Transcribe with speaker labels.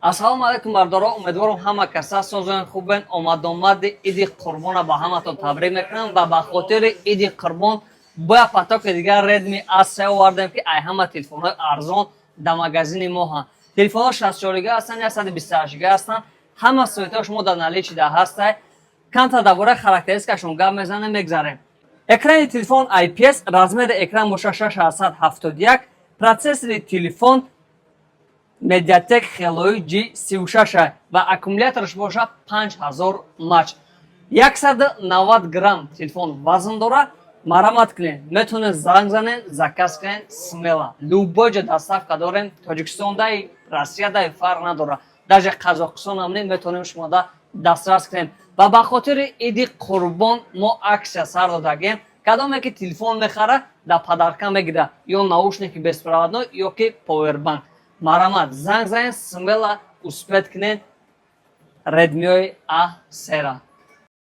Speaker 1: Ассалому алайкум бардоро, умедворам ҳама каса созоян хубен. Омадомади Иди Қурбона ба ҳаматон табрик мекунам ва ба хотири Иди Қурбон боя патоки дигар Redmi A3 овардем ки ай ҳама телефонҳои арзон дар магазини мо ҳам. Телефонҳо 64 ГБ ҳастанд, 128 ГБ ҳастанд. Ҳама соитҳои шумо дар наличида ҳастанд. Камтар дар бораи характеристикашон гап мезанем, мегзарем. Экрани телефон IPS, размери экран боша 6771, процессори телефон Mediatek Helio G36 ва аккумуляторш боша 5000 мАч. 190 грамм телефон вазн дора. Марамат кунед, метавонед занг занед, заказ кунед смело. Любой ҷо доставка дорем. Тоҷикистон дай, Россия дай фарқ надора. Даже Қазоқистон ҳам метавонем шумо да дастрас кунем. Ва ба хотири Иди Қурбон мо аксия сар додагем. Кадоме ки телефон мехара, да падарка мегира, ё наушники беспроводной, ё ки повербанк. Марамат, занг занед, смело успеет кунед Redmi A3.